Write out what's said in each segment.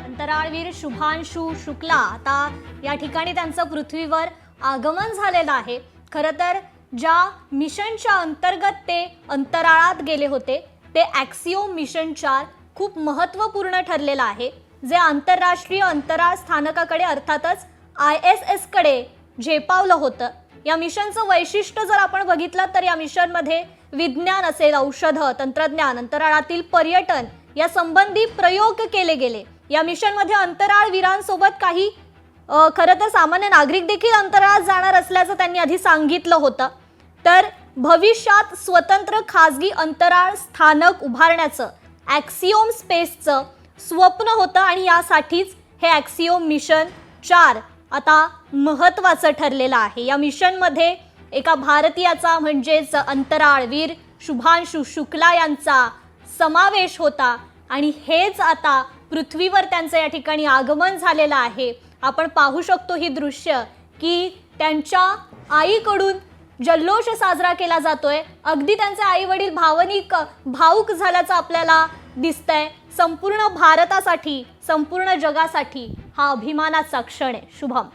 अंतराळवीर शुभांशु शुक्ला आता या ठिकाणी त्यांचं पृथ्वीवर आगमन झालेलं आहे। खरं तर ज्या मिशनच्या अंतर्गत ते अंतराळात गेले होते ते ॲक्सिओम मिशन 4 खूप महत्त्वपूर्ण ठरलेलं आहे, जे आंतरराष्ट्रीय अंतराळ स्थानकाकडे अर्थातच ISS कडे झेपावलं होतं। या मिशनचं वैशिष्ट्य जर आपण बघितलं तर या मिशनमध्ये विज्ञान असेल, औषधं, तंत्रज्ञान, अंतराळातील पर्यटन या संबंधी प्रयोग केले गेले। या मिशनमध्ये अंतराळवीरांसोबत काही खरं तर सामान्य नागरिक देखील अंतराळात जाणार असल्याचं त्यांनी आधी सांगितलं होतं। तर भविष्यात स्वतंत्र खासगी अंतराळ स्थानक उभारण्याचं ॲक्सिओम स्पेसचं स्वप्न होतं आणि यासाठीच हे ॲक्सिओम मिशन 4 आता महत्त्वाचं ठरलेलं आहे। या मिशनमध्ये एका भारतीयाचा म्हणजेच अंतराळवीर शुभांशु शुक्ला यांचा समावेश होता आणि हेच आता पृथ्वीवर त्यांचं या ठिकाणी आगमन झालेलं आहे। आपण पाहू शकतो ही दृश्य की त्यांच्या आईकडून जल्लोष साजरा केला जातोय। अगदी त्यांचे आई वडील भावुक झाल्याचं आपल्याला दिसतंय। संपूर्ण भारतासाठी, संपूर्ण जगासाठी हा अभिमानाचा क्षण आहे। शुभम,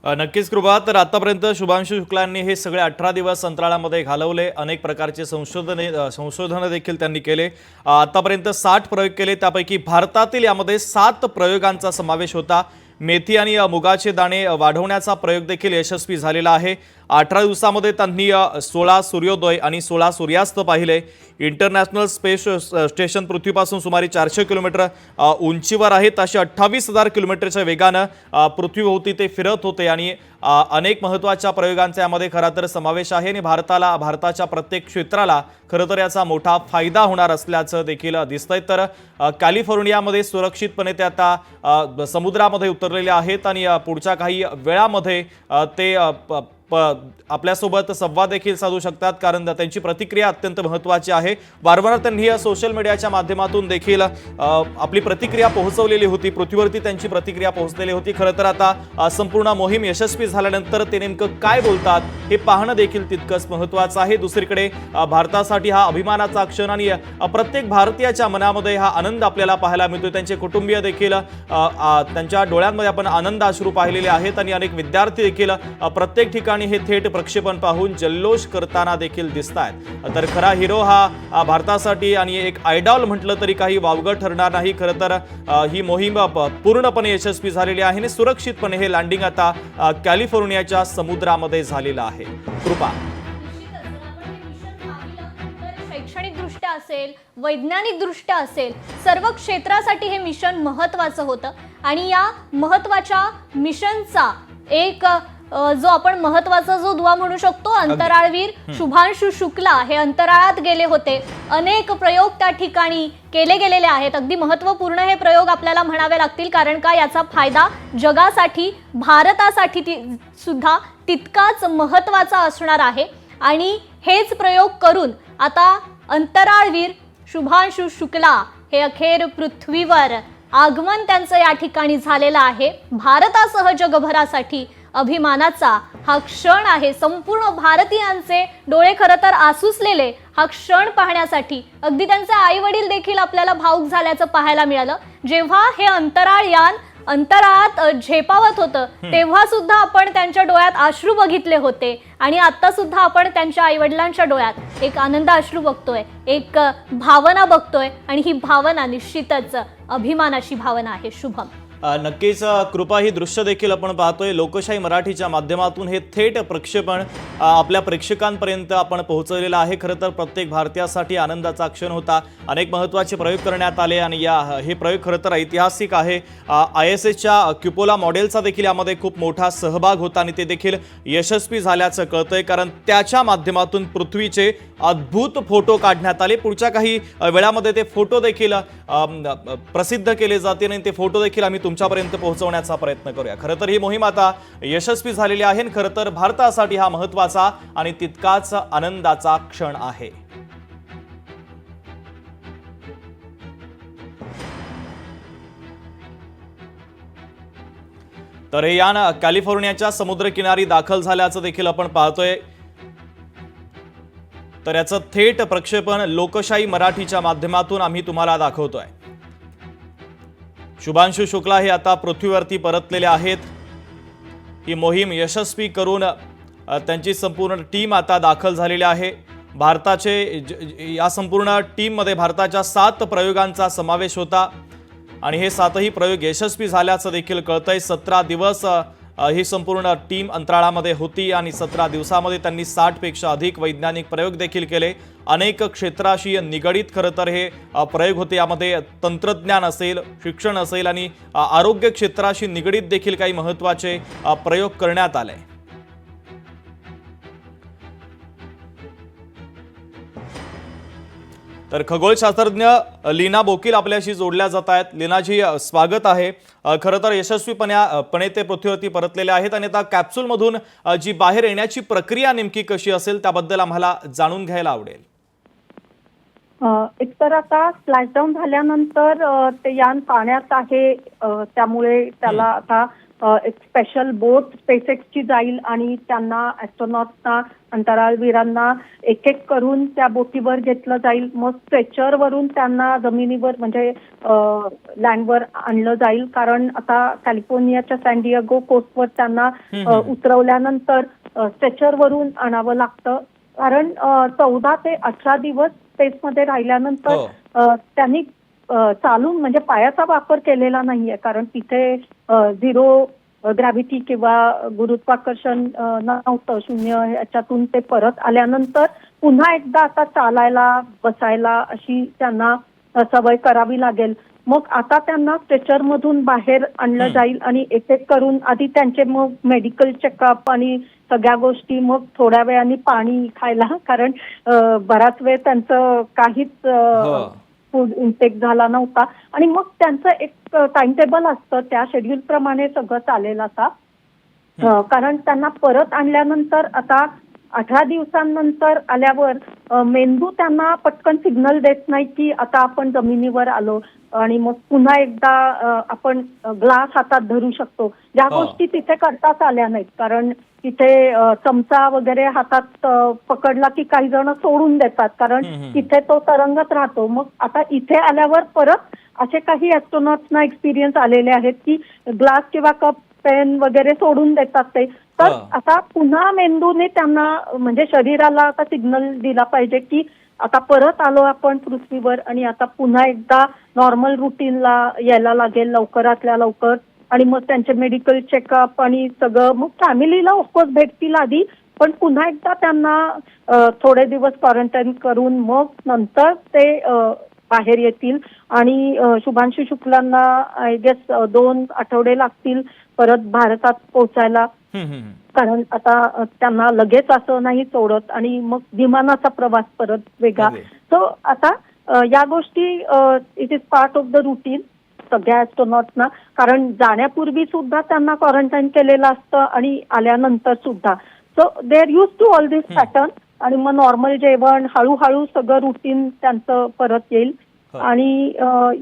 नक्कीच कृपा। तर आतापर्यंत शुभांशु शुक्लांनी हे सगळे 18 दिवस अंतराळामध्ये घालवले। अनेक प्रकारचे संशोधन देखील त्यांनी केले। आतापर्यंत 60 प्रयोग केले, त्यापैकी भारतातील यामध्ये 7 प्रयोगांचा समावेश होता। मेथी आणि मुगाचे दाणे वाढवण्याचा प्रयोग देखील यशस्वी झालेला आहे। 18 दिवसामध्ये त्यांनी 16 सूर्योदय आणि 16 सूर्यास्त पाहिले। इंटरनॅशनल स्पेस स्टेशन पृथ्वीपासून सुमारे 400 किलोमीटर उंचीवर आहे। अशा 28,000 किलोमीटरच्या वेगानं पृथ्वीभोवती ते फिरत होते आणि अनेक महत्त्वाच्या प्रयोगांचा यामध्ये खरं तर समावेश आहे आणि भारताच्या प्रत्येक क्षेत्राला खरं तर याचा मोठा फायदा होणार असल्याचं देखील दिसतंय। तर कॅलिफोर्नियामध्ये सुरक्षितपणे ते आता समुद्रामध्ये उतरलेले आहेत आणि पुढच्या काही वेळामध्ये ते आपल्यासोबत संवाद देखील साधू शकतात, कारण त्यांची प्रतिक्रिया अत्यंत महत्त्वाची आहे। वारंवार त्यांनी सोशल मीडियाच्या माध्यमातून देखील आपली प्रतिक्रिया पोहोचवलेली होती, पृथ्वीवरती त्यांची प्रतिक्रिया पोहोचलेली होती। खरं तर आता संपूर्ण मोहीम यशस्वी झाल्यानंतर ते नेमकं काय बोलतात हे पाहणं देखील तितकंच महत्त्वाचं आहे। दुसरीकडे भारतासाठी हा अभिमानाचा क्षण आणि प्रत्येक भारतीयाच्या मनामध्ये हा आनंद आपल्याला पाहायला मिळतो। त्यांचे कुटुंबीय देखील त्यांच्या डोळ्यांमध्ये आपण आनंद अश्रू पाहिलेले आहेत आणि अनेक विद्यार्थी देखील प्रत्येक ठिकाणी हे थेट प्रक्षेपण पाहून जल्लोष करताना देखील दिसतात। तर खरा हिरो हा भारतासाठी आणि एक आयडॉल म्हटलं तरी काही वावगं ठरणार नाही। खरं तर ही मोहीम पूर्णपणे यशस्वी झालेली आहे आणि सुरक्षितपणे हे लँडिंग आता कॅलिफोर्नियाच्या समुद्रामध्ये झालेलं आहे। कृपा, शैक्षणिक दृष्ट्या असेल, वैज्ञानिक दृष्ट्या असेल, सर्व क्षेत्रासाठी हे मिशन महत्त्वाचं होतं आणि या महत्त्वाच्या मिशनचा एक जो आपण महत्त्वाचा जो दुवा म्हणू शकतो, अंतराळवीर शुभांशु शुक्ला हे अंतराळात गेले होते। अनेक प्रयोग त्या ठिकाणी केले गेलेले आहेत। अगदी महत्त्वपूर्ण हे प्रयोग आपल्याला म्हणावे लागतील, कारण का याचा फायदा जगासाठी, भारतासाठी सुद्धा तितकाच महत्त्वाचा असणार आहे। आणि हेच प्रयोग करून आता अंतराळवीर शुभांशु शुक्ला हे अखेर पृथ्वीवर आगमन त्यांचं या ठिकाणी झालेलं आहे। भारतासह जगभरासाठी अभिमानाचा हा क्षण आहे। संपूर्ण भारतीयांचे डोळे खरं तर आसुसलेले हा क्षण पाहण्यासाठी अगदी त्यांचे आई वडील देखील आपल्याला भावुक झाल्याचं पाहायला मिळालं। जेव्हा हे अंतराळयान अंतराळात झेपावत होतं तेव्हा सुद्धा आपण त्यांच्या डोळ्यात अश्रू बघितले होते आणि आता सुद्धा आपण त्यांच्या आई वडिलांच्या डोळ्यात एक आनंद अश्रू बघतोय, एक भावना बघतोय आणि ही भावना निश्चितच अभिमानाची भावना आहे। शुभम, नक्कीच कृपा, ही दृश्य देखील आपण पाहतोय। लोकशाही मराठीच्या माध्यमातून हे थेट प्रक्षेपण आपल्या प्रेक्षकांपर्यंत आपण पोहोचवलेलं आहे। खरं तर प्रत्येक भारतीयासाठी आनंदाचा क्षण होता। अनेक महत्त्वाचे प्रयोग करण्यात आले आणि हे प्रयोग खरं तर ऐतिहासिक आहे। ISSच्या क्युपोला मॉडेलचा देखील यामध्ये खूप मोठा सहभाग होता आणि ते देखील यशस्वी झाल्याचं कळतंय, कारण त्याच्या माध्यमातून पृथ्वीचे अद्भुत फोटो काढण्यात आले। पुढच्या काही वेळामध्ये ते फोटो देखील प्रसिद्ध केले जातील आणि ते फोटो देखील आम्ही तुमच्यापर्यंत पोहोचवण्याचा प्रयत्न करूया। खरं तर ही मोहीम आता यशस्वी झालेली आहे। खरं तर भारतासाठी हा महत्त्वाचा आणि तितकाच आनंदाचा क्षण आहे। तर हे यान कॅलिफोर्नियाच्या समुद्रकिनारी दाखल झाल्याचं देखील आपण पाहतोय। तर याचं थेट प्रक्षेपण लोकशाही मराठीच्या माध्यमातून आम्ही तुम्हाला दाखवतोय। शुभांशु शुक्ला हे आता पृथ्वीवरती परतलेले आहेत. ही मोहीम यशस्वी करून त्यांची संपूर्ण टीम आता दाखल झालेली आहे. या संपूर्ण टीममध्ये भारताच्या 7 प्रयोगांचा समावेश होता आणि हे 7ही प्रयोग यशस्वी झाल्याचं देखील कळतंय. 17 दिवस ही संपूर्ण टीम अंतराळामध्ये होती आणि 17 दिवसामध्ये त्यांनी 60 पेक्षा अधिक वैज्ञानिक प्रयोग देखील केले. अनेक क्षेत्राशी निगडीत खरं तर हे प्रयोग होते. यामध्ये तंत्रज्ञान असेल, शिक्षण असेल आणि आरोग्य क्षेत्राशी निगडीत देखील काही महत्त्वाचे प्रयोग करण्यात आले. तर खगोलशास्त्रज्ञ लीना बोकील आपल्याशी जोडल्या जात आहेत. लीनाजी, स्वागत आहे. खरं तर यशस्वीपणे ते पृथ्वीवरती परतलेले आहेत आणि आता कॅप्सूलमधून जी बाहेर येण्याची प्रक्रिया नेमकी कशी असेल त्याबद्दल आम्हाला जाणून घ्यायला आवडेल. एकतर आता स्प्लॅशडाऊन झाल्यानंतर ते यान पाण्यात आहे, त्यामुळे त्याला आता एक स्पेशल बोट स्पेसएक्सची जाईल आणि त्यांना ॲस्ट्रॉनॉट्सना, अंतराळवीरांना एक एक करून त्या बोटीवर घेतलं जाईल. मग स्ट्रेचरवरून त्यांना जमिनीवर म्हणजे लँडवर आणलं जाईल, कारण आता कॅलिफोर्नियाच्या सॅन डिएगो कोस्टवर त्यांना उतरवल्यानंतर स्ट्रेचरवरून आणावं लागतं. कारण 14 ते 18 दिवस स्पेसमध्ये राहिल्यानंतर त्यांनी चालून म्हणजे पायाचा वापर केलेला नाहीये, कारण तिथे 0 ग्रॅव्हिटी किंवा गुरुत्वाकर्षण नव्हतं, शून्य. याच्यातून ते परत आल्यानंतर पुन्हा एकदा आता चालायला, बसायला अशी त्यांना सवय करावी लागेल. मग आता त्यांना स्ट्रेचरमधून बाहेर आणलं जाईल आणि एक एक करून आधी त्यांचे मग मेडिकल चेकअप आणि सगळ्या गोष्टी, मग थोड्या वेळाने पाणी खायला, कारण बराच वेळ त्यांचं काहीच फूड इनटेक झाला नव्हता. आणि मग त्यांचं एक टाइम टेबल असतं, त्या शेड्यूल प्रमाणे सगळं चालेल आता. कारण त्यांना परत आणल्यानंतर आता 18 दिवसांनंतर आल्यावर मेंदू त्यांना पटकन सिग्नल देत नाही की आता आपण जमिनीवर आलो आणि मग पुन्हा एकदा आपण ग्लास हातात धरू शकतो. ज्या गोष्टी तिथे करताच आल्या नाहीत, कारण तिथे चमचा वगैरे हातात पकडला की काही जण सोडून देतात, कारण तिथे तो तरंगत राहतो. मग आता इथे आल्यावर परत असे काही ॲस्ट्रॉनॉट्सना एक्सपिरियन्स आलेले आहेत की ग्लास किंवा कप, पेन वगैरे सोडून देतात ते. तर आता पुन्हा मेंदूने त्यांना म्हणजे शरीराला आता सिग्नल दिला पाहिजे की आता परत आलो आपण पृथ्वीवर आणि आता पुन्हा एकदा नॉर्मल रुटीनला यायला लागेल लवकरातल्या लवकर. आणि मग त्यांचे मेडिकल चेकअप आणि सगळं, मग फॅमिलीला ऑफकोर्स भेटतील आधी, पण पुन्हा एकदा त्यांना थोडे दिवस क्वारंटाईन करून मग नंतर ते बाहेर येतील. आणि शुभांशु शुक्लांना आय गेस 2 आठवडे लागतील परत भारतात पोहोचायला, कारण आता त्यांना लगेच असं नाही सोडत आणि मग विमानाचा प्रवास परत वेगळा. सो आता या गोष्टी it is part of the routine सगळ्या ॲस्ट्रॉनॉट्सना, कारण जाण्यापूर्वी सुद्धा त्यांना क्वारंटाईन केलेलं असतं आणि आल्यानंतर सुद्धा. So they are use to all this pattern. आणि मग नॉर्मल जेवण, हळूहळू सगळं रुटीन त्यांचं परत येईल आणि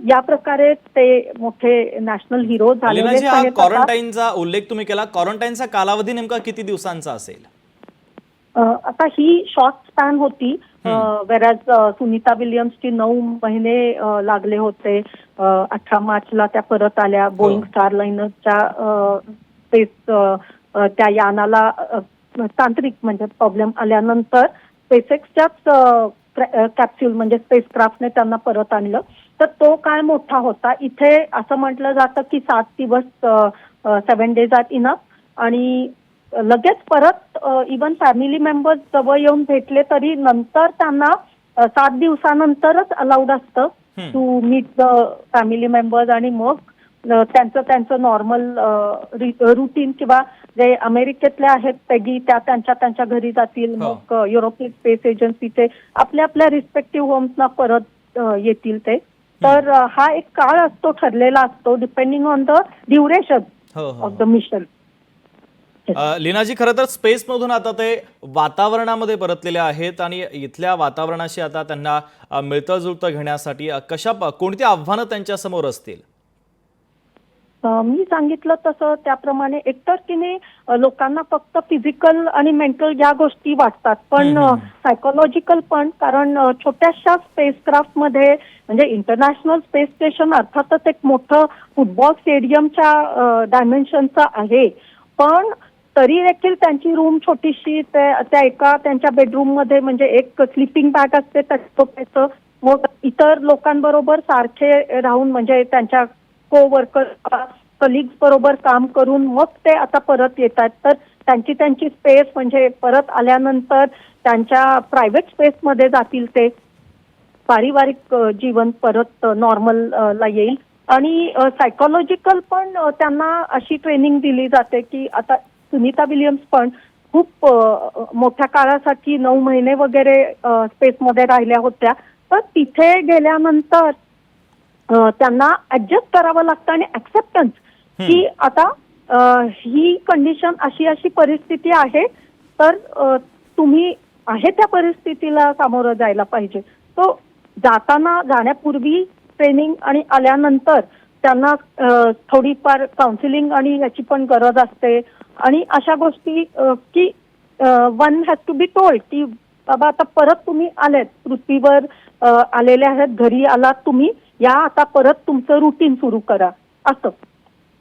या प्रकारे ते मोठे नॅशनल हिरो झालेले आहेत. क्वारंटाईनचा उल्लेख तुम्ही केला, क्वारंटाईनचा कालावधी नेमका किती दिवसांचा असेल? आता ही शॉर्ट स्पॅन होती, वेरॅज सुनीता विलियम्सची 9 महिने लागले होते. 18 मार्चला त्या परत आल्या. बोईंग स्टारलाइनरच्या स्पेस त्या यानाला तांत्रिक म्हणजे प्रॉब्लेम आल्यानंतर स्पेसएक्सच्याच कॅप्सूल म्हणजे स्पेसक्राफ्टने त्यांना परत आणलं. तर तो काळ मोठा होता. इथे असं म्हटलं जातं की 7 दिवस 7 डेज आर इनफ. आणि लगेच परत इवन फॅमिली मेंबर्स जवळ येऊन भेटले तरी नंतर त्यांना 7 दिवसानंतरच अलाउड असतं to meet the family members. आणि मग त्यांचं नॉर्मल रुटीन, किंवा जे अमेरिकेतले आहेत पेगी त्या त्यांच्या घरी जातील. मग युरोपियन स्पेस एजन्सीचे आपल्या आपल्या रिस्पेक्टिव्ह होम्सना परत येतील ते. तर हा एक काळ असतो, ठरलेला असतो, depending on the duration of the mission. लीनाजी, खरं तर स्पेसमधून आता ते वातावरणामध्ये परतलेले आहेत आणि इथल्या वातावरणाशी आता त्यांना मिळतं जुळतं घेण्यासाठी कोणती आव्हानं त्यांच्या समोर असतील? मी सांगितलं तसं त्याप्रमाणे एकतर तिने लोकांना फक्त फिजिकल आणि मेंटल या गोष्टी वाटतात, पण सायकोलॉजिकल पण, कारण छोट्याशा स्पेसक्राफ्ट मध्ये म्हणजे इंटरनॅशनल स्पेस स्टेशन अर्थातच एक मोठं फुटबॉल स्टेडियमच्या डायमेन्शनचं आहे, पण तरी देखील त्यांची रूम छोटीशी, त्या एका त्यांच्या बेडरूम मध्ये म्हणजे एक स्लीपिंग बॅग असते त्याचं, मग इतर लोकांबरोबर सारखे राहून म्हणजे त्यांच्या कोवर्कर कलिग्स बरोबर काम करून मग ते आता परत येतात. तर त्यांची स्पेस म्हणजे परत आल्यानंतर त्यांच्या प्रायव्हेट स्पेसमध्ये जातील, ते पारिवारिक जीवन परत नॉर्मल ला येईल. आणि सायकोलॉजिकल पण त्यांना अशी ट्रेनिंग दिली जाते की आता सुनीता विलियम्स पण खूप मोठ्या काळासाठी 9 महिने वगैरे स्पेसमध्ये राहिल्या होत्या, तर तिथे गेल्यानंतर त्यांना ऍडजस्ट करावं लागतं आणि ऍक्सेप्टन्स की आता ही कंडिशन अशी परिस्थिती आहे, तर तुम्ही आहे त्या परिस्थितीला सामोरं जायला पाहिजे. तो जाण्यापूर्वी ट्रेनिंग आणि आल्यानंतर त्यांना थोडीफार काउन्सिलिंग आणि याची पण गरज असते. आणि अशा गोष्टी की one has to be told की बाबा आता परत तुम्ही आलेत पृथ्वीवर, आलेले आहेत, घरी आलात तुम्ही, या आता परत तुमचं रुटीन सुरू करा असं.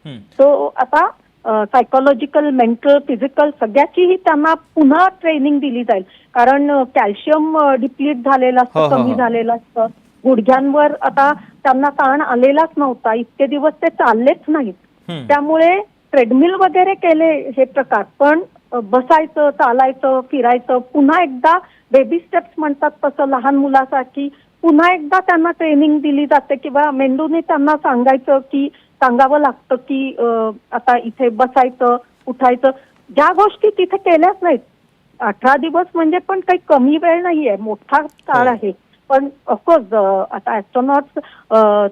सो आता सायकोलॉजिकल, मेंटल, फिजिकल सगळ्याचीही त्यांना पुन्हा ट्रेनिंग दिली जाईल, कारण कॅल्शियम डिप्लीट झालेलं असतं, कमी झालेलं असतं, गुडघ्यांवर आता त्यांना ताण आलेलाच नव्हता, इतके दिवस ते चाललेच नाहीत, त्यामुळे ट्रेडमिल वगैरे केले हे प्रकार, पण बसायचं, चालायचं, फिरायचं, पुन्हा एकदा बेबी स्टेप्स म्हणतात तसं लहान मुलासाठी पुन्हा एकदा त्यांना ट्रेनिंग दिली जाते किंवा मेंदूने त्यांना सांगावं लागतं की आता इथे बसायचं, उठायचं, ज्या गोष्टी तिथे केल्याच नाहीत. 18 दिवस म्हणजे पण काही कमी वेळ नाहीये, मोठा काळ आहे. पण ऑफकोर्स आता ऍस्ट्रॉनॉट्स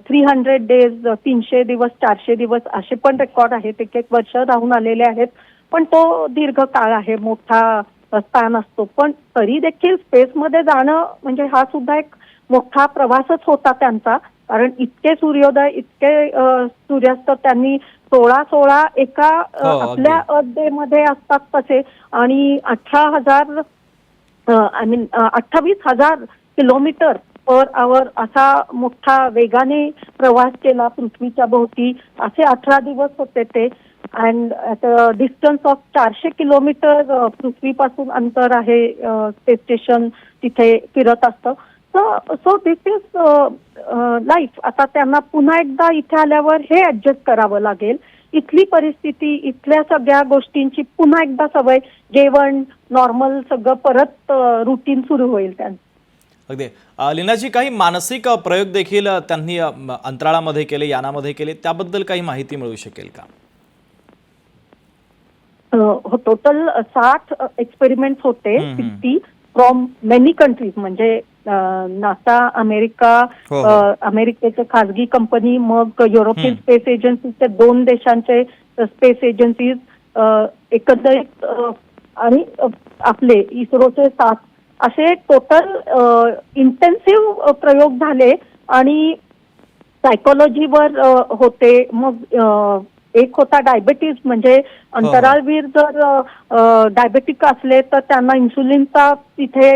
300 डेज, 300 दिवस, 400 दिवस असे पण रेकॉर्ड आहेत, एक वर्ष राहून आलेले आहेत, पण तो दीर्घ काळ आहे, मोठा स्पॅन असतो. पण तरी देखील स्पेसमध्ये जाणं म्हणजे हा सुद्धा एक मोठा प्रवासच होता त्यांचा, कारण इतके सूर्योदय, इतके सूर्यास्त त्यांनी 16 एका आपल्या अर्थ डे मध्ये असतात तसे, आणि 28,000 किलोमीटर पर आवर असा मोठा वेगाने प्रवास केला पृथ्वीच्या भोवती. असे 18 दिवस होते ते. अँड डिस्टन्स ऑफ 400 किलोमीटर पृथ्वीपासून अंतर आहे स्पेस स्टेशन तिथे फिरत असतं. So this is life. आता त्यांना पुन्हा एकदा इथे आल्यावर हे ऍडजस्ट करावं लागेल. इथली परिस्थिती, इथल्या सगळ्या गोष्टींची पुन्हा एकदा सवय, जेवण, नॉर्मल सगळं परत रुटीन सुरू होईल त्यांचं. अगदी. लीनाजी, काही मानसिक प्रयोग देखील त्यांनी अंतराळामध्ये केले, यानामध्ये केले, त्याबद्दल काही माहिती मिळू शकेल का? हो, टोटल 60 एक्सपेरिमेंट्स होते, 60 फ्रॉम मेनी कंट्रीज, म्हणजे नासा, अमेरिका, अमेरिकेचे खासगी कंपनी, मग युरोपियन स्पेस एजन्सीचे 2 देशांचे स्पेस एजन्सीज, एकंदरीत आणि आपले इस्रोचे 7 असे टोटल इंटेन्सिव्ह प्रयोग झाले. आणि सायकोलॉजीवर होते, मग एक होता डायबेटीज, म्हणजे अंतराळवीर जर डायबेटिक असले तर त्यांना इन्सुलिनचा तिथे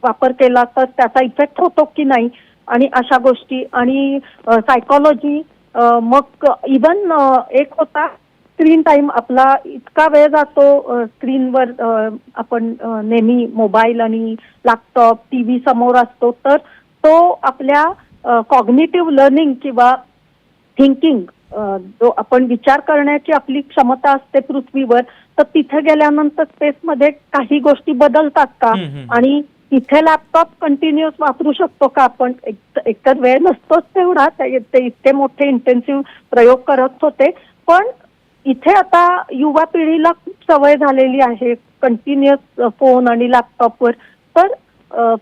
वापर केला तर त्याचा इफेक्ट होतो की नाही, आणि अशा गोष्टी. आणि सायकोलॉजी, मग इवन एक होता स्क्रीन टाइम, आपला इतका वेळ जातो स्क्रीनवर, आपण नेहमी मोबाईल आणि लॅपटॉप, टीव्ही समोर असतो, तर तो आपल्या कॉग्निटिव्ह लर्निंग किंवा थिंकिंग, जो आपण विचार करण्याची आपली क्षमता असते पृथ्वीवर, तर तिथे गेल्यानंतर स्पेसमध्ये काही गोष्टी बदलतात का, आणि तिथे लॅपटॉप कंटिन्युअस वापरू शकतो का आपण, एकतर वेळ नसतोच तेवढा, ते इतके मोठे इंटेन्सिव्ह प्रयोग करत होते. पण इथे आता युवा पिढीला खूप सवय झालेली आहे कंटिन्युअस फोन आणि लॅपटॉपवर, तर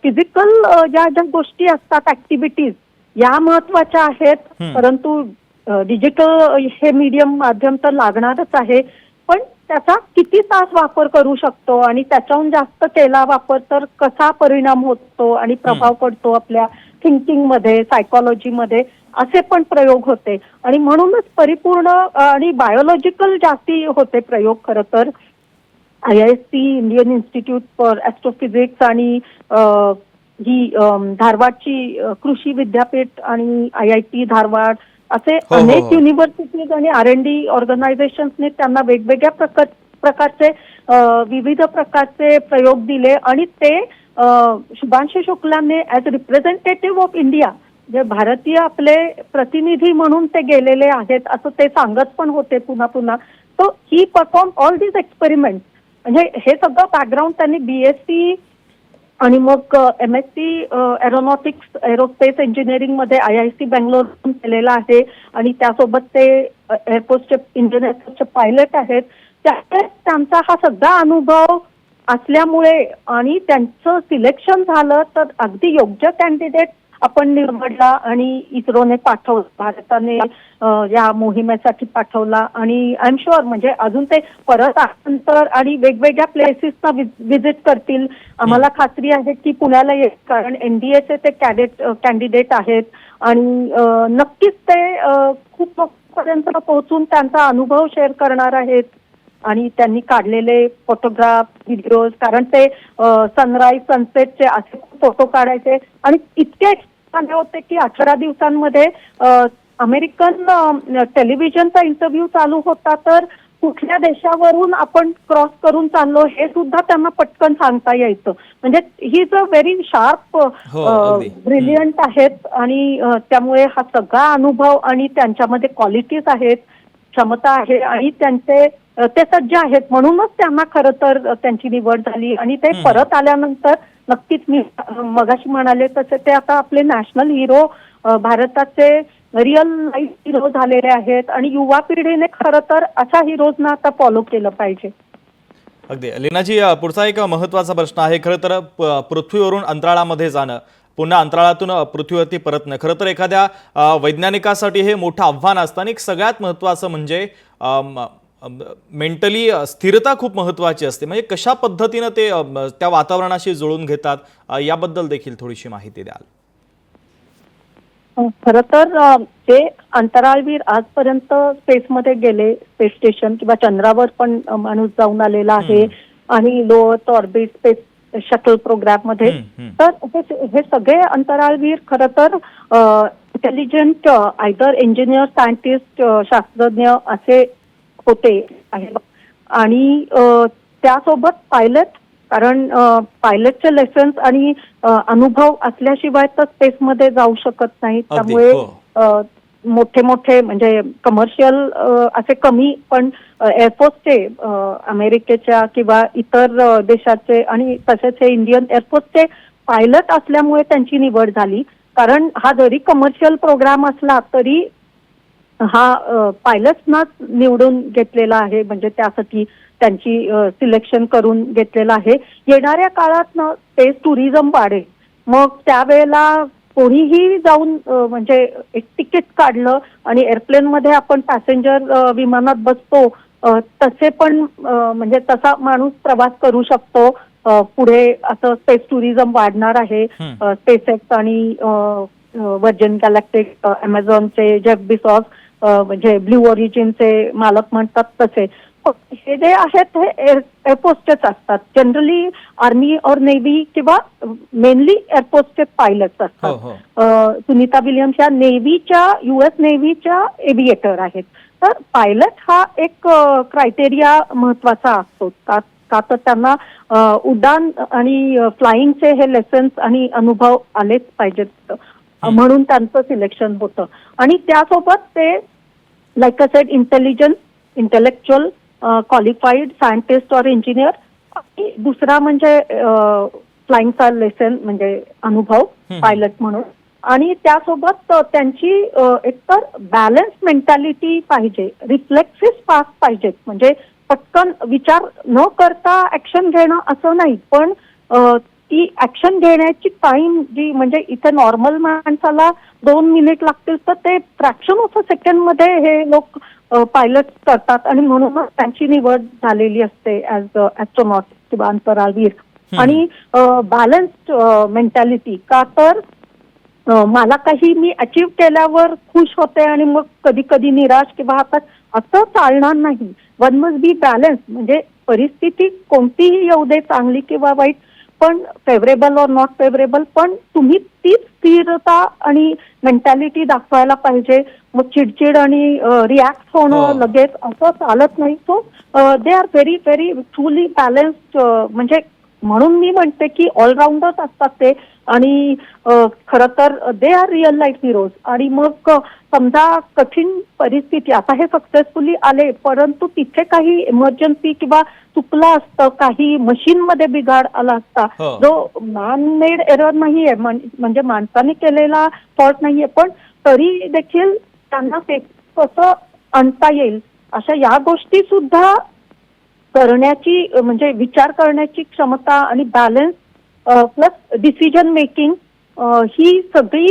फिजिकल ज्या गोष्टी असतात, ऍक्टिव्हिटीज, या महत्वाच्या आहेत. परंतु डिजिटल हे मीडियम, माध्यम तर लागणारच आहे, पण त्याचा किती तास वापर करू शकतो आणि त्याच्याहून जास्त केला वापर तर कसा परिणाम होतो आणि प्रभाव पडतो आपल्या थिंकिंग मध्ये, सायकोलॉजी मध्ये, असे पण प्रयोग होते आणि म्हणूनच परिपूर्ण आणि बायोलॉजिकल जास्ती होते प्रयोग खरं तर. IISc Indian institute for astrophysics आणि ही धारवाडची कृषी विद्यापीठ आणि IIT धारवाड असे हो, हो, अनेक हो. युनिव्हर्सिटीज आणि R&D ऑर्गनायझेशन्सने त्यांना वेगवेगळ्या प्रकारचे विविध प्रकारचे प्रयोग दिले आणि ते शुभांशु शुक्लाने ॲज रिप्रेझेंटेटिव्ह ऑफ इंडिया जे भारतीय आपले प्रतिनिधी म्हणून ते गेलेले आहेत असं ते सांगत पण होते पुन्हा पुन्हा. So he perform all these experiment. म्हणजे हे सगळं बॅकग्राऊंड त्यांनी BSc आणि मग MSc एरोनॉटिक्स एरोस्पेस इंजिनिअरिंग मध्ये IISc बेंगलोर केलेलं आहे आणि त्यासोबत ते एअरफोर्सचे इंडियन एअरफोर्सचे पायलट आहेत. त्यामुळे त्यांचा हा सगळा अनुभव असल्यामुळे आणि त्यांचं सिलेक्शन झालं तर अगदी योग्य कॅन्डिडेट आपण निवडला आणि इस्रोने पाठवलं, भारताने या मोहिमेसाठी पाठवला आणि आय एम शुअर म्हणजे अजून ते परत आल्यानंतर आणि वेगवेगळ्या प्लेसेसना व्हिजिट करतील. आम्हाला खात्री आहे की पुण्याला येईल कारण NDAचे ते कॅन्डिडेट आहेत आणि नक्कीच ते खूप पर्यंत पोहोचून त्यांचा अनुभव शेअर करणार आहेत आणि त्यांनी काढलेले फोटोग्राफ व्हिडिओज कारण ते सनराईज सनसेटचे असे फोटो काढायचे आणि इतके झाले होते की 18 दिवसांमध्ये अमेरिकन टेलिव्हिजनचा इंटरव्ह्यू चालू होता तर कुठल्या देशावरून आपण क्रॉस करून चाललो हे सुद्धा त्यांना पटकन सांगता यायचं. म्हणजे he is a very sharp brilliant आहेत आणि त्यामुळे हा सगळा अनुभव आणि त्यांच्यामध्ये क्वालिटीज आहेत, क्षमता आहे आणि ते सज्ज आहेत म्हणूनच त्यांना खरं तर त्यांची निवड झाली आणि ते परत आल्यानंतर नक्कीच मी मगाशी म्हणाले तसे ते आता आपले नॅशनल हिरो भारताचे रिअल लाईफ हिरो झालेले आहेत आणि युवा पिढीने खरं तर अशा हिरोजना आता फॉलो केलं पाहिजे. अगदी लीनाजी, पुढचा एक महत्त्वाचा प्रश्न आहे. खरं तर पृथ्वीवरून अंतराळामध्ये जाणं, पुन्हा अंतराळातून पृथ्वीवरती परतणं खरं तर एखाद्या वैज्ञानिकासाठी हे मोठं आव्हान असतं आणि सगळ्यात महत्त्वाचं म्हणजे मेंटली स्थिरता खूप महत्त्वाची असते. म्हणजे कशा पद्धतीनं ते त्या वातावरणाशी जुळून घेतात याबद्दल देखील थोडीशी माहिती द्याल. खरं तर जे अंतराळवीर आजपर्यंत स्पेसमध्ये गेले, स्पेस स्टेशन किंवा चंद्रावर पण माणूस जाऊन आलेला आहे आणि low earth orbit space shuttle programme मध्ये तर हे सगळे अंतराळवीर खरं तर इंटेलिजंट आयदर इंजिनियर सायंटिस्ट शास्त्रज्ञ असे होते आहेत आणि त्यासोबत पायलट कारण पायलटचे लेसन्स आणि अनुभव असल्याशिवाय तर स्पेसमध्ये जाऊ शकत नाहीत. त्यामुळे मोठे मोठे म्हणजे कमर्शियल असे कमी पण एअरफोर्सचे अमेरिकेच्या किंवा इतर देशाचे आणि तसेच हे इंडियन एअरफोर्सचे पायलट असल्यामुळे त्यांची निवड झाली. कारण हा जरी कमर्शियल प्रोग्राम असला तरी हा पायलट्सनाच निवडून घेतलेला आहे म्हणजे त्यासाठी त्यांची सिलेक्शन करून घेतलेलं आहे. येणाऱ्या काळात ना स्पेस टुरिझम वाढेल मग त्यावेळेला कोणीही जाऊन म्हणजे एक तिकीट काढलं आणि एअरप्लेनमध्ये आपण पॅसेंजर विमानात बसतो तसे पण म्हणजे तसा माणूस प्रवास करू शकतो. पुढे असं स्पेस टुरिझम वाढणार आहे. स्पेसएक्स आणि व्हर्जिन गॅलेक्टिक अमेझॉनचे जेफ बेझोस म्हणजे ब्ल्यू ओरिजिनचे मालक म्हणतात तसे हे जे आहेत हे एअरफोर्सचेच असतात. जनरली आर्मी और नेव्ही किंवा मेनली एअरफोर्सचे पायलट्स असतात. सुनीता विलियम्स या नेव्हीच्या US नेव्हीच्या एव्हिएटर आहेत. तर पायलट हा एक क्रायटेरिया महत्वाचा असतो का तर त्यांना उड्डाण आणि फ्लाइंगचे हे लेसन्स आणि अनुभव आलेच पाहिजेत म्हणून त्यांचं सिलेक्शन होतं. आणि त्यासोबत ते like a sed intellectual qualified scientist और इंजिनियर आणि दुसरा म्हणजे फ्लाइंगचा लेसन म्हणजे अनुभव पायलट म्हणून आणि त्यासोबत त्यांची एकतर बॅलन्स मेंटॅलिटी पाहिजे, रिफ्लेक्सिव्ह फास्ट पाहिजेत म्हणजे पटकन विचार न करता ऍक्शन घेणं असं नाही पण ती ऍक्शन घेण्याची टाइम जी म्हणजे इथे नॉर्मल माणसाला 2 मिनिट लागतील तर ते फ्रॅक्शन ऑफ अ सेकंड मध्ये हे लोक पायलट करतात आणि म्हणूनच त्यांची निवड झालेली असते ऍज ऍस्ट्रोनॉट किंवा अंतराळवीर. आणि बॅलन्स्ड मेंटॅलिटी का तर मला काही मी अचीव केल्यावर खुश होते आणि मग कधी कधी निराश किंवा असं चालणार नाही. One must be balance. म्हणजे परिस्थिती कोणतीही येऊ दे, चांगली किंवा वाईट, पण फेवरेबल और नॉट फेवरेबल, पण तुम्ही तीच स्थिरता आणि मेंटॅलिटी दाखवायला पाहिजे. मग चिडचिड आणि रिॲक्ट होणं लगेच असं चालत नाही. So they R very very truly balanced. म्हणजे म्हणून मी म्हणते की ऑलराऊंडर्स असतात ते. आणि खरं तर they are real life heroes. आणि मग समजा कठीण परिस्थिती, आता हे सक्सेसफुली आले, परंतु तिथे काही इमर्जन्सी किंवा चुकलं असतं, काही मशीनमध्ये बिघाड आला असता, जो मॅन मेड एरर नाहीये, म्हणजे माणसाने केलेला फॉल्ट नाहीये, पण तरी देखील त्यांना ते कसं आणता येईल अशा या गोष्टी सुद्धा करण्याची, म्हणजे विचार करण्याची क्षमता आणि बॅलन्स प्लस डिसिजन मेकिंग, ही सगळी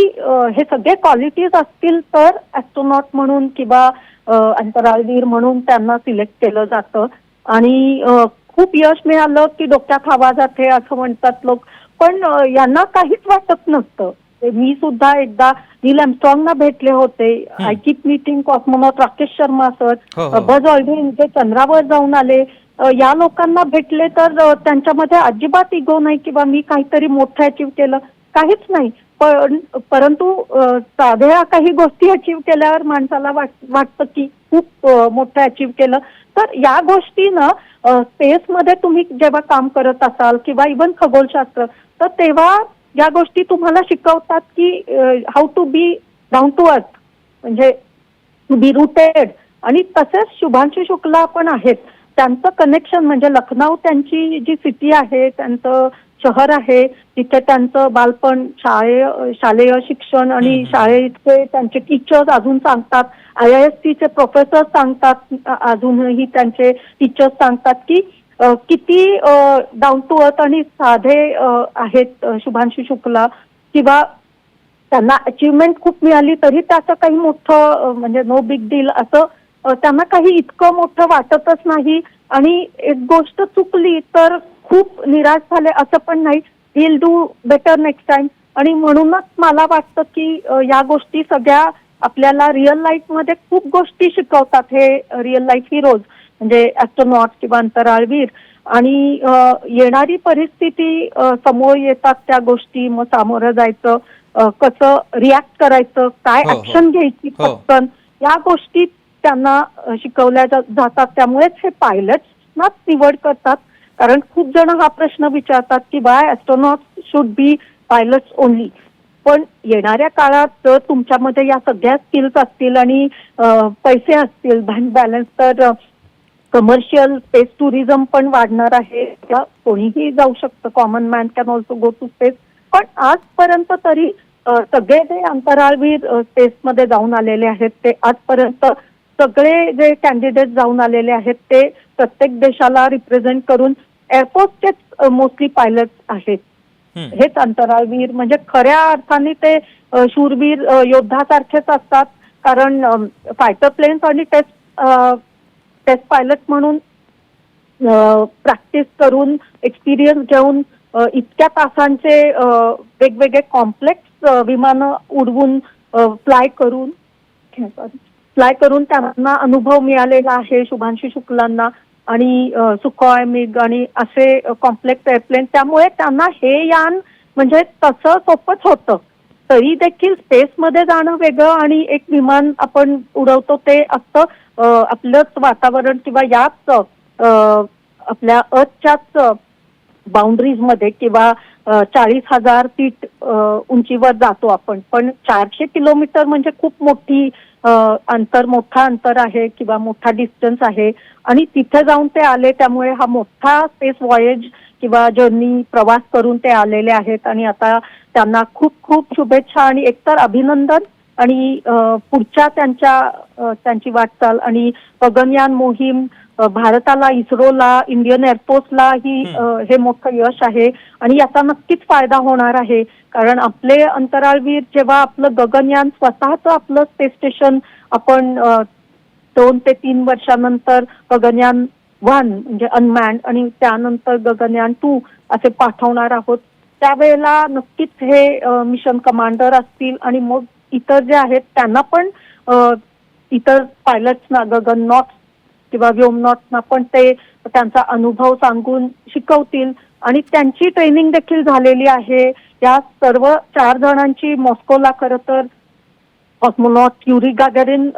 हे सगळे क्वालिटीज असतील तर ॲस्ट्रोनॉट म्हणून किंवा अंतराळवीर म्हणून त्यांना सिलेक्ट केलं जातं. आणि खूप यश मिळालं की डोक्यात हवा जाते असं म्हणतात लोक, पण यांना काहीच वाटत नसतं. मी सुद्धा एकदा नील आर्मस्ट्रॉंगना भेटले होते. I keep meeting cosmonaut Rakesh Sharma sir, Buzz Aldrin जे चंद्रावर जाऊन आले, या लोकांना भेटले तर त्यांच्यामध्ये अजिबात इगो नाही किंवा मी काहीतरी मोठं अचीव केलं, काहीच नाही. परंतु साध्या काही गोष्टी अचीव केल्यावर माणसाला वाटतं की खूप मोठं अचीव केलं. तर या गोष्टी ना स्पेसमध्ये तुम्ही जेव्हा काम करत असाल किंवा इव्हन खगोलशास्त्र, तर तेव्हा या गोष्टी तुम्हाला शिकवतात की how to be down to earth, म्हणजे टू बी रुटेड. आणि तसेच शुभांशू शुक्ला पण आहेत. त्यांचं कनेक्शन म्हणजे लखनौ त्यांची जी सिटी आहे, त्यांचं शहर आहे, तिथे त्यांचं बालपण, शालेय शिक्षण आणि शाळेचे त्यांचे टीचर्स अजून सांगतात, IISc चे प्रोफेसर सांगतात, अजूनही त्यांचे टीचर्स सांगतात की किती डाऊन टू अर्थ आणि साधे आहेत शुभांशू शुक्ला. किंवा त्यांना अचीवमेंट खूप मिळाली तरी त्याचं काही मोठं म्हणजे नो बिग डील असं, त्यांना काही इतकं मोठं वाटतच नाही. आणि एक गोष्ट चुकली तर खूप निराश झाले असं पण नाही, will do better next time. आणि म्हणूनच मला वाटतं की या गोष्टी सगळ्या आपल्याला रिअल लाईफमध्ये खूप गोष्टी शिकवतात हे रिअल लाईफ हिरोज, म्हणजे ॲस्ट्रोनॉट किंवा अंतराळवीर. आणि येणारी परिस्थिती समोर येतात त्या गोष्टी, मग सामोरं जायचं, कसं रिॲक्ट करायचं, काय ऍक्शन घ्यायची पटकन, या गोष्टी त्यांना शिकवल्या जातात. त्यामुळेच हे पायलट्सनाच निवड करतात. कारण खूप जण हा प्रश्न विचारतात की why astronaut should be pilots only. पण येणाऱ्या काळात जर तुमच्यामध्ये या सगळ्या स्किल्स असतील आणि पैसे असतील, बँक बॅलन्स, तर कमर्शियल स्पेस टुरिझम पण वाढणार आहे. कोणीही जाऊ शकतं, common man can also go to space. पण आजपर्यंत तरी सगळे जे अंतराळवीर स्पेसमध्ये जाऊन आलेले आहेत, ते आजपर्यंत सगळे जे कॅन्डिडेट जाऊन आलेले आहेत ते प्रत्येक देशाला रिप्रेझेंट करून एअरफोर्सचेच मोस्टली पायलट्स आहेत. हेच अंतराळवीर म्हणजे खऱ्या अर्थाने ते शूरवीर योद्धासारखेच असतात. कारण फायटर प्लेन्स आणि टेस्ट पायलट म्हणून प्रॅक्टिस करून, एक्सपिरियन्स घेऊन, इतक्या तासांचे वेगवेगळे कॉम्प्लेक्स विमानं उडवून फ्लाय करून त्यांना अनुभव मिळालेला आहे शुभांशू शुक्लांना. आणि सुखॉय, मिग आणि असे कॉम्प्लेक्स एअरप्लेन, त्यामुळे त्यांना हे यान म्हणजे तसं सोपंच होतं. तरी देखील स्पेसमध्ये जाणं वेगळं आणि एक विमान आपण उडवतो ते असतं आपलंच वातावरण किंवा याच आपल्या अर्थच्याच बाउंड्रीज मध्ये किंवा 40,000 फीट उंचीवर जातो आपण. पण 400 किलोमीटर म्हणजे खूप मोठा अंतर आहे किंवा मोठा डिस्टन्स आहे. आणि तिथे जाऊन ते आले, त्यामुळे हा मोठा स्पेस व्हॉयेज किंवा जर्नी, प्रवास करून ते आलेले आहेत. आणि आता त्यांना खूप खूप शुभेच्छा आणि एकतर अभिनंदन. आणि पुढच्या त्यांची वाटचाल आणि गगनयान मोहीम, भारताला, इस्रोला, इंडियन एअरफोर्सला हे मोठं यश आहे. आणि याचा नक्कीच फायदा होणार आहे. कारण आपले अंतराळवीर जेव्हा आपलं गगनयान, स्वतःच आपलं स्पेस स्टेशन आपण 2 ते 3 वर्षानंतर गगनयान 1 म्हणजे अनमॅन्ड आणि त्यानंतर गगनयान 2 असे पाठवणार आहोत, त्यावेळेला नक्कीच हे मिशन कमांडर असतील आणि मग इतर जे आहेत त्यांना पण इतर पायलट्सना गगननॉट किंवा व्योमनॉटना पण ते त्यांचा अनुभव सांगून शिकवतील आणि त्यांची ट्रेनिंग देखील झालेली आहे. या सर्व 4 जणांची मॉस्कोला खरं तर कॉस्मोनॉट युरी गागारिन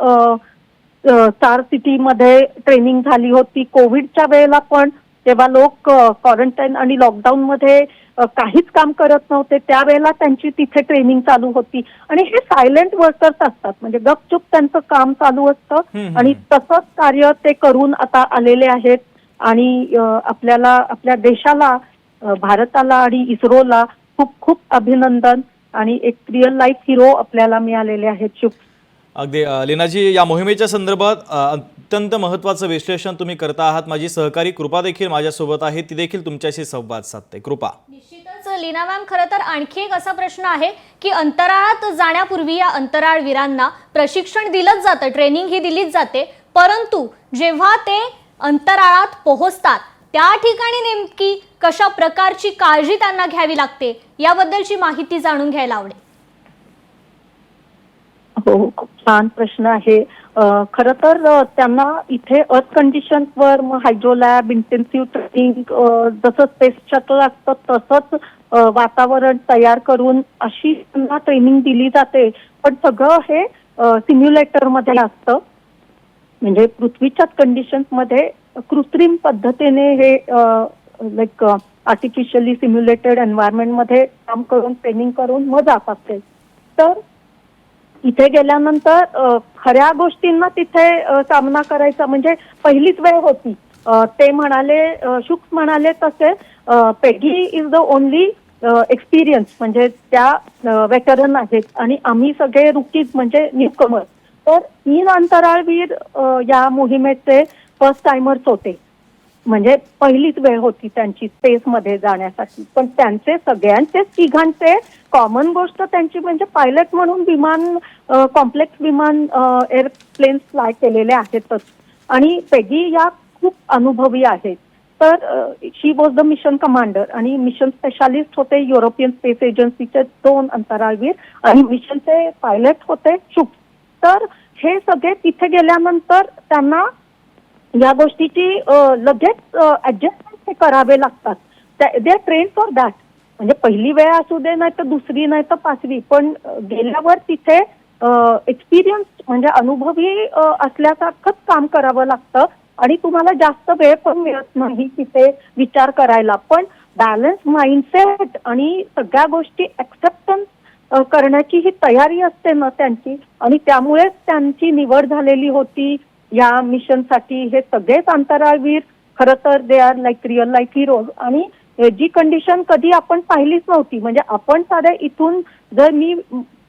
स्टार सिटीमध्ये ट्रेनिंग झाली होती. कोविडच्या वेळेला पण जेव्हा लोक क्वारंटाईन आणि लॉकडाऊनमध्ये काहीच काम करत नव्हते त्यावेळेला त्यांची तिथे ट्रेनिंग चालू होती आणि हे सायलेंट वर्कर्स असतात म्हणजे गपचूप त्यांचं काम चालू असतं आणि तसंच कार्य ते करून आता आलेले आहेत आणि आपल्याला आपल्या देशाला भारताला आणि इस्रोला खूप खूप अभिनंदन आणि एक रिअल लाईफ हिरो आपल्याला मिळालेले आहेत. शुभ अगदी लीनाजी, या मोहिमेच्या संदर्भात अत्यंत महत्त्वाचं विश्लेषण तुम्ही करता आहात. माझी सहकारी कृपा देखील माझ्यासोबत आहे, ती देखील तुमच्याशी संवाद साधते. कृपा. निश्चितच लीना मॅम, खरं तर आणखी एक असा प्रश्न आहे की अंतराळात जाण्यापूर्वी या अंतराळवीरांना प्रशिक्षण दिलंच जातं, ट्रेनिंग ही दिलीच जाते, परंतु जेव्हा ते अंतराळात पोहोचतात त्या ठिकाणी नेमकी कशा प्रकारची काळजी त्यांना घ्यावी लागते याबद्दलची माहिती जाणून घ्यायला आवडेल. हो, खूप छान प्रश्न आहे. खरं तर त्यांना इथे अर्थ कंडिशन्सवर मग हायड्रोलॅब, इंटेन्सिव्ह ट्रेनिंग जसं स्पेस शटल असतं तसंच वातावरण तयार करून अशी त्यांना ट्रेनिंग दिली जाते. पण सगळं हे सिम्युलेटरमध्ये असतं म्हणजे पृथ्वीच्याच कंडिशन्समध्ये कृत्रिम पद्धतीने हे लाईक आर्टिफिशियली सिम्युलेटेड एन्व्हायरमेंटमध्ये काम करून ट्रेनिंग करून मग जातात ते. तर इथे गेल्यानंतर खऱ्या गोष्टींना तिथे सामना करायचा म्हणजे पहिलीच वेळ होती. ते म्हणाले, शुक्स म्हणाले तसे पेगी इज द ओनली एक्सपिरियन्स म्हणजे त्या वेटरन आहेत आणि आम्ही सगळे रुकीज म्हणजे न्यूकमर. तर 3 अंतराळवीर या मोहिमेचे फर्स्ट टायमर्स होते म्हणजे पहिलीच वेळ होती त्यांची स्पेसमध्ये जाण्यासाठी. पण त्यांचे सगळ्यांचे तिघांचे कॉमन गोष्ट त्यांची म्हणजे पायलट म्हणून विमान कॉम्प्लेक्स विमान एअरप्लेन्स फ्लाय केलेले आहेतच आणि पेगी या खूप अनुभवी आहेत. तर शी वॉज द मिशन कमांडर आणि मिशन स्पेशालिस्ट होते युरोपियन स्पेस एजन्सीचे 2 अंतराळवीर आणि मिशनचे पायलट होते शुक. तर हे सगळे तिथे गेल्यानंतर त्यांना या गोष्टीची लगेच ऍडजस्टमेंट करावे लागतात. They are train for that म्हणजे पहिली वेळ असू दे नाही तर दुसरी नाही तर 5वी पण गेल्यावर तिथे एक्सपिरियन्स म्हणजे अनुभवी असल्यासारखंच काम करावं लागतं आणि तुम्हाला जास्त वेळ पण मिळत नाही तिथे विचार करायला. पण बॅलन्स माइंडसेट आणि सगळ्या गोष्टी ऍक्सेप्टन्स करण्याची ही तयारी असते ना त्यांची आणि त्यामुळेच त्यांची निवड झालेली होती या मिशनसाठी. हे सगळेच अंतराळवीर खरं तर they are like real life heroes आणि जी कंडिशन कधी आपण पाहिलीच नव्हती म्हणजे आपण साध्या इथून जर मी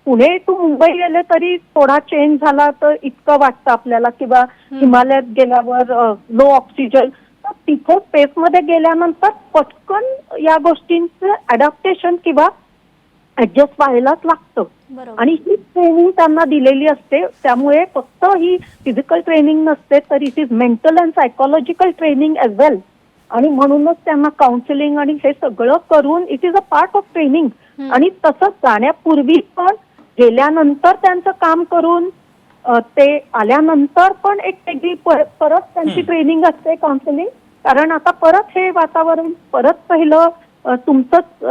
पुणे टू मुंबई गेले तरी थोडा चेंज झाला तर इतकं वाटतं आपल्याला किंवा हिमालयात गेल्यावर लो ऑक्सिजन. तर तिथे स्पेसमध्ये गेल्यानंतर पटकन या गोष्टींचं अडॅप्टेशन किंवा ऍडजस्ट व्हायलाच लागतं आणि ही ट्रेनिंग त्यांना दिलेली असते. त्यामुळे फक्त ही फिजिकल ट्रेनिंग नसते तर it is mental and psychological training as well आणि म्हणूनच त्यांना काउन्सिलिंग आणि हे सगळं करून it is a part of training. आणि तसंच जाण्यापूर्वी पण गेल्यानंतर त्यांचं काम करून ते आल्यानंतर पण एक वेगळी परत त्यांची ट्रेनिंग असते काउन्सिलिंग. कारण आता परत हे वातावरण परत पहिलं तुमचंच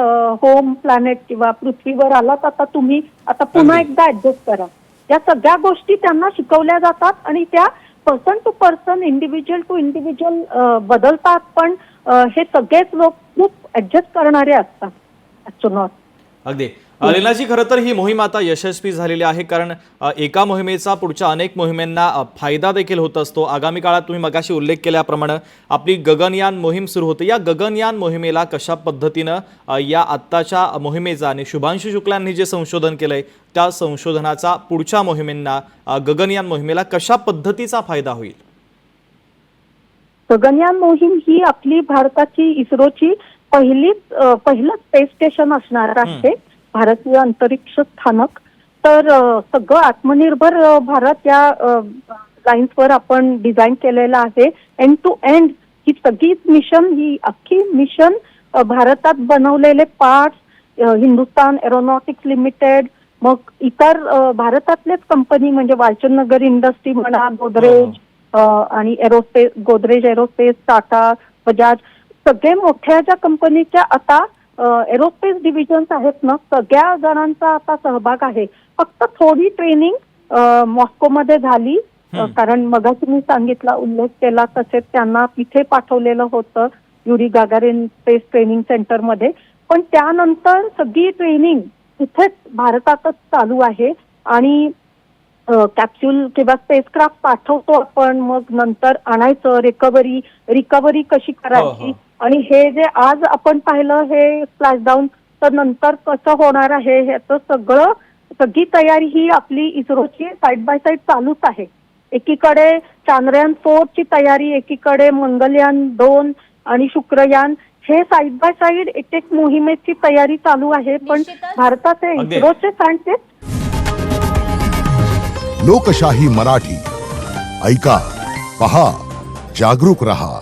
होम प्लॅनेट किंवा पृथ्वीवर आलात आता तुम्ही आता पुन्हा एकदा ऍडजस्ट करा. या सगळ्या गोष्टी त्यांना शिकवल्या जातात आणि त्या person to person individual to individual बदलतात. पण हे सगळेच लोक खूप ऍडजस्ट करणारे असतात ऍस्ट्रोनॉट. अगदी लीनाजी, खरं तर ही मोहीम आता यशस्वी झालेली आहे कारण एका मोहिमेचा पुढच्या अनेक मोहिमेंना फायदा देखील होत असतो. आगामी काळात तुम्ही मगाशी उल्लेख केल्याप्रमाणे आपली गगनयान मोहीम सुरू होते. या गगनयान मोहिमेला कशा पद्धतीनं या आत्ताच्या मोहिमेचा आणि शुभांशु शुक्लांनी जे संशोधन केलंय त्या संशोधनाचा पुढच्या मोहिमेंना गगनयान मोहिमेला कशा पद्धतीचा फायदा होईल? गगनयान मोहीम ही आपली भारताची इस्रोची पहिलं स्पेस स्टेशन असणार आहे भारतीय अंतरिक्ष स्थानक. तर सगळं आत्मनिर्भर भारत या लाईन्सवर आपण डिझाईन केलेलं आहे. एंड टू एंड ही सगळीच मिशन ही अख्खी मिशन भारतात बनवलेले पार्ट्स हिंदुस्तान एरोनॉटिक्स लिमिटेड, मग इतर भारतातलेच कंपनी म्हणजे वालचंदनगर इंडस्ट्री म्हणा, गोदरेज आणि एरोस्पेस, गोदरेज एरोस्पेस, टाटा, बजाज, सगळे मोठ्या ज्या कंपनीच्या आता एरोस्पेस डिव्हिजन्स आहेत ना, सगळ्या जणांचा आता सहभाग आहे. फक्त थोडी ट्रेनिंग मॉस्कोमध्ये झाली, कारण मगाशी मी सांगितला, उल्लेख केला तसे त्यांना तिथे पाठवलेलं होतं युरी गागारिन स्पेस ट्रेनिंग सेंटरमध्ये. पण त्यानंतर सगळी ट्रेनिंग इथेच भारतातच चालू आहे आणि कॅप्सूल किंवा स्पेसक्राफ्ट पाठवतो आपण, मग नंतर आणायचं, रिकव्हरी कशी करायची, आणि हे जे आज आपण पाहिलं हे स्प्लॅशडाऊन, तर नंतर कसं होणार आहे ह्याचं सगळी तयारी ही आपली इस्रोची साईड बाय साईड चालूच आहे. एकीकडे चांद्रयान 4 ची तयारी, एकीकडे मंगलयान 2 आणि शुक्रयान, हे साईड बाय साईड एक मोहिमेची तयारी चालू आहे. पण निश्चितच. भारताचे इस्रोचे सायंटिस्ट. लोकशाही मराठी ऐका, पहा, जागरूक रहा.